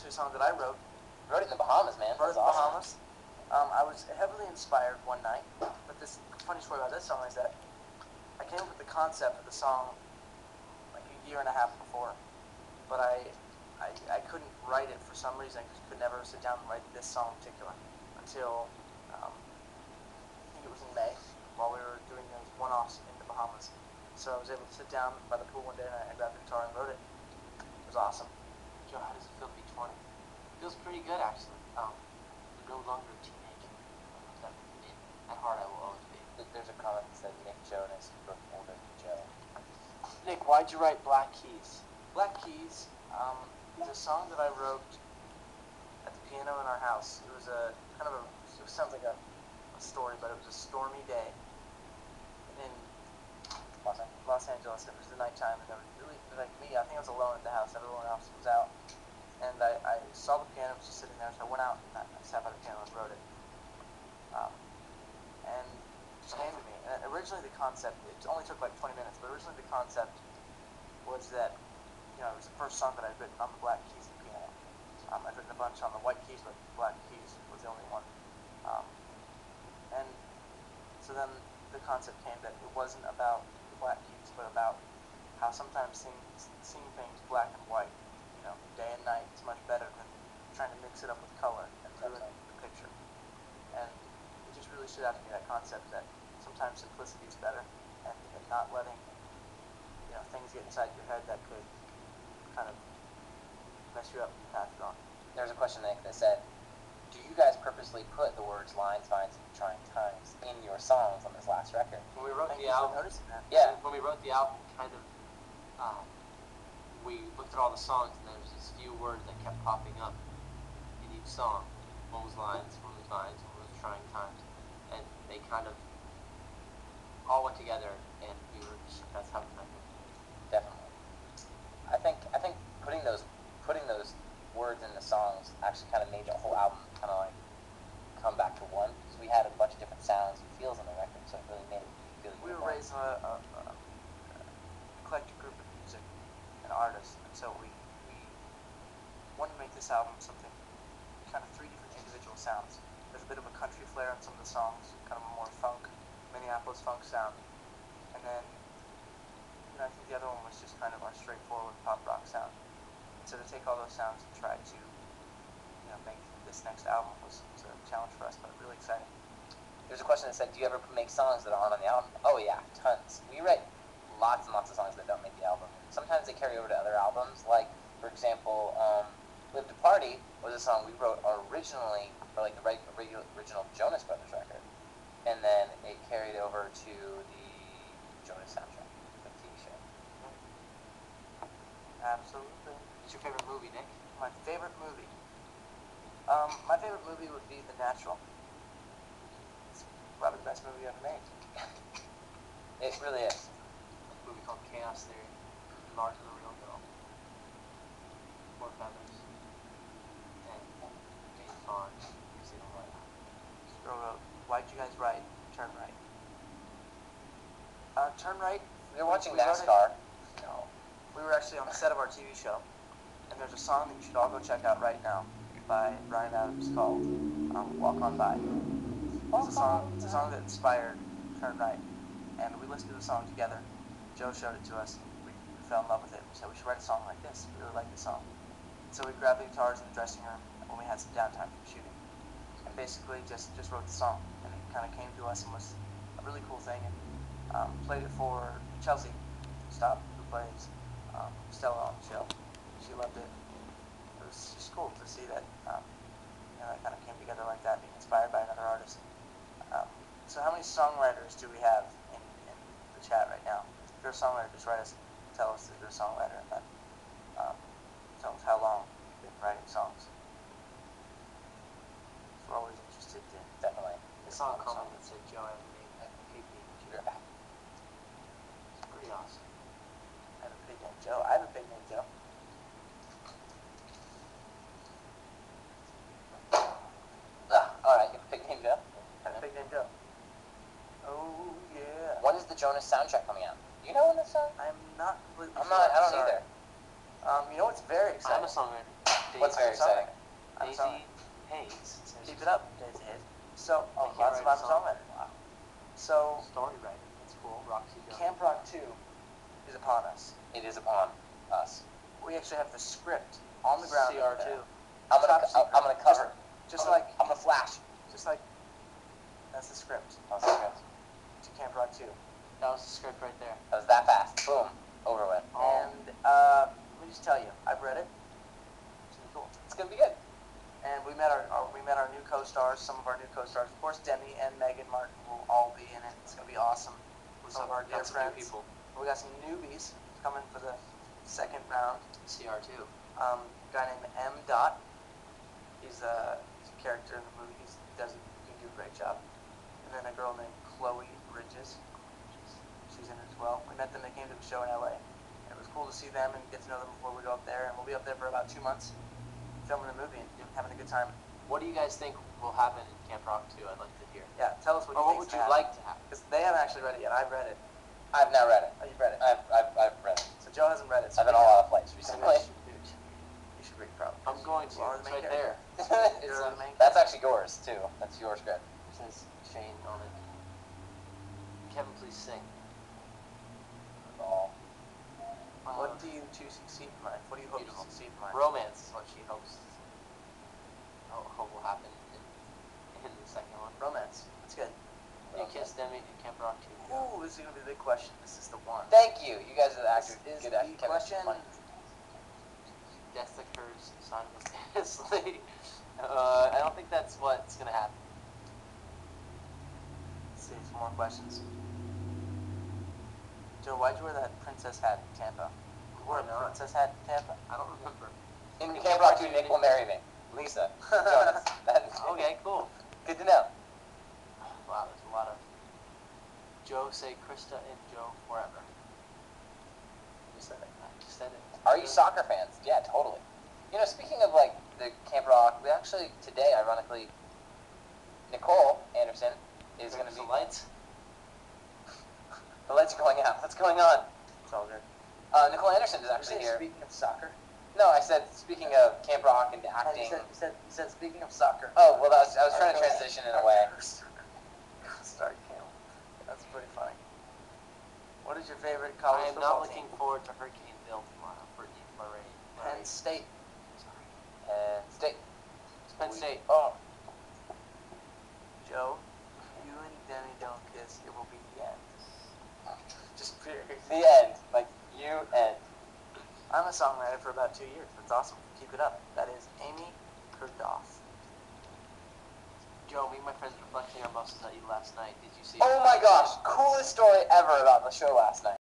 actually a song that I wrote. You wrote it in the Bahamas, man. Wrote it in the awesome. Bahamas. I was heavily inspired one night, but this funny story about this song is that I came up with the concept of the song like a year and a half before, but I couldn't write it for some reason. I just could never sit down and write this song in particular until I think it was in May while we were doing those one-offs in the Bahamas. So I was able to sit down by the pool one day and I grabbed the guitar and wrote it. It was awesome. Joe, how does it feel to be 20? It feels pretty good, actually. You're no longer a teenager. At heart, I will always be. There's a comment that says Nick Jonas grew older than Joe. Nick, why'd you write Black Keys? Black Keys is a song that I wrote at the piano in our house. It was a kind of it sounds like a story, but it was a stormy day in Los Angeles. It was the nighttime, and there was really, like me, I think I was alone at the house. Everyone else was out. And I saw the piano, it was just sitting there, so I went out and I sat by the piano and wrote it. And it just came to me. And originally the concept, it only took like 20 minutes, but originally the concept was that, it was the first song that I'd written on the black keys and piano. I'd written a bunch on the white keys, but the black keys was the only one. And so then the concept came that it wasn't about the black keys, but about how sometimes seeing things black and white, day and night is much better than trying to mix it up with color and ruin the picture. And it just really stood out to me, that concept that sometimes simplicity is better, and not letting things get inside your head that could kind of mess you up in the path you're on. There's a question, Nick, that said, do you guys purposely put the words lines, vines, and trying times in your songs on this last record? When we wrote Thank the you for album, noticing that. Yeah. When we wrote the album, we looked at all the songs, and there was this few words that kept popping up in each song. One was lines, one was vines, one was trying times, and they kind of all went together, and that's how it happened. Definitely. I think putting those words in the songs actually kind of made the whole album kind of like come back to one, because we had a bunch of different sounds and feels on the record, so it really made it feel We uniform. were raised on a eclectic group of music and artists, and so we wanted to make this album something, kind of three different individual sounds. There's a bit of a country flair on some of the songs, kind of a more funk, Minneapolis funk sound, and then I think the other one was just kind of our straightforward pop rock sound. And so to take all those sounds and try to make this next album was a challenge for us, but really exciting. There's a question that said, do you ever make songs that aren't on the album? Oh yeah, tons. We write lots and lots of songs that don't make the album. Sometimes they carry over to other albums, like, for example, Live to Party was a song we wrote originally for like the original Jonas Brothers record, and then it carried over to the Jonas soundtrack, the TV show. Absolutely. What's your favorite movie, Nick? My favorite movie? My favorite movie would be The Natural. It's probably the best movie ever made. It really is. A movie called Chaos Theory. Larger than a real girl. Four feathers. And James Bond. Casino Royale. Stroll wrote, why'd you guys write Turn Right? Turn Right. We were watching we wrote NASCAR. No. We were actually on the set of our TV show, and there's a song that you should all go check out right now by Bryan Adams called Walk On By. It's a song that inspired Turn Right, and we listened to the song together. Joe showed it to us. We fell in love with it. We said we should write a song like this. We really like this song. So we grabbed the guitars in the dressing room when we had some downtime from shooting, and basically just wrote the song. And it kind of came to us and was a really cool thing. And played it for Chelsea Stop, who plays Stella on the show. She loved it. It was just cool to see that that kind of came together like that, being inspired by another artist. So how many songwriters do we have in the chat right now? If you're a songwriter, just write us, tell us that you're a songwriter, and then tell us how long you've been writing songs. So we're always interested in Definitely. I saw a comment that said Joe had a pig named Joe. It's pretty awesome. I have a pig named Joe. I have a pig named Joe. Alright, you have a pig named Joe? I have a pig named Joe. Oh, yeah. When is the Jonas soundtrack coming out? Do you know when this song? I'm not completely I sure. don't Sorry. either. It's very exciting. I'm a songwriter. What's very exciting? I'm Daisy sorry. Hayes. Keep it up, Daisy Hayes. So, I can't lots of write a song song. writing. Wow. So, Story writing. That's cool. Roxy Jones. Camp Rock 2 is upon us. It is upon us. We actually have the script on the ground. over CR2. there. I'm Top gonna secret. cover. Just I'm like, gonna flash. just like, that's the script That was so good. to Camp Rock 2. That was the script right there. That was that fast. Boom. Over with. Oh. And let me just tell you, I've read it. It's really cool. It's gonna be good. And we met our new co-stars, some of our new co-stars. Of course, Demi and Megan Martin will all be in it. It's gonna be awesome. With some of our dear Got some new friends. people. We got some newbies coming for the second round. CR2. A guy named M. Dot. He's a character in the movie. He can do a great job. And then a girl named Chloe Bridges. She's in it as well. We met them. They came to the show in LA. It was cool to see them and get to know them before we go up there. And we'll be up there for about 2 months, filming the movie and having a good time. What do you guys think will happen in Camp Rock 2? I'd like to hear. Yeah, tell us what Or you what think. would you like to happen? Because they haven't actually read it yet. I've read it. I've now read it. Oh, you've read it. I've read it. So Joe hasn't read it. So I've been all out of flights You recently. should read it probably. I'm going to. You are the It's main right character. there. You're the main That's actually yours too. That's your script. It says Shane on it. Kevin, please sing. Oh. What do you succeed in life? What do you hope Beautiful. to succeed in life? Romance is what she hopes. Hope will happen in the second one. Romance. That's good. You kiss Demi in Camp Rock 2. Ooh, this is going to be the big question. This is the one. Thank you. You guys are the actors. This is Good the at chemistry. question. Death occurs simultaneously. I don't think that's what's going to happen. Let's see, some more questions. Joe, why'd you wear that princess hat in Tampa? You wore a Why not? princess hat in Tampa? I don't remember. In Camp Rock 2, Nick will marry me. Lisa. Jonas. Okay, cool. Good to know. Wow, there's a lot of Joe say Krista and Joe forever. You said it. I just said it. Are you soccer fans? Yeah, totally. You know, speaking of like the Camp Rock, we actually today, ironically, Nicole Anderson is going to be. The lights? The lights are going out. What's going on? It's all good. Nicole Anderson is You actually said here. speaking of soccer? No, I said speaking of Camp Rock and You acting. said speaking of soccer. Oh well, I was trying to transition in a way. Sorry, Cam. That's pretty funny. What is your favorite college I am football not looking team? forward to Hurricaneville tomorrow for Eve Lorraine. Penn State. Sorry. And State. It's Penn State. Oh, Joe, if you and Demi don't kiss, it will be the end. Just period. the end. Like you and. I'm a songwriter for about 2 years. That's awesome. Keep it up. That is Amy Kurdoff. Joe, me and my friends were flexing our muscles at you last night. Did you see Oh my gosh, coolest story ever about the show last night.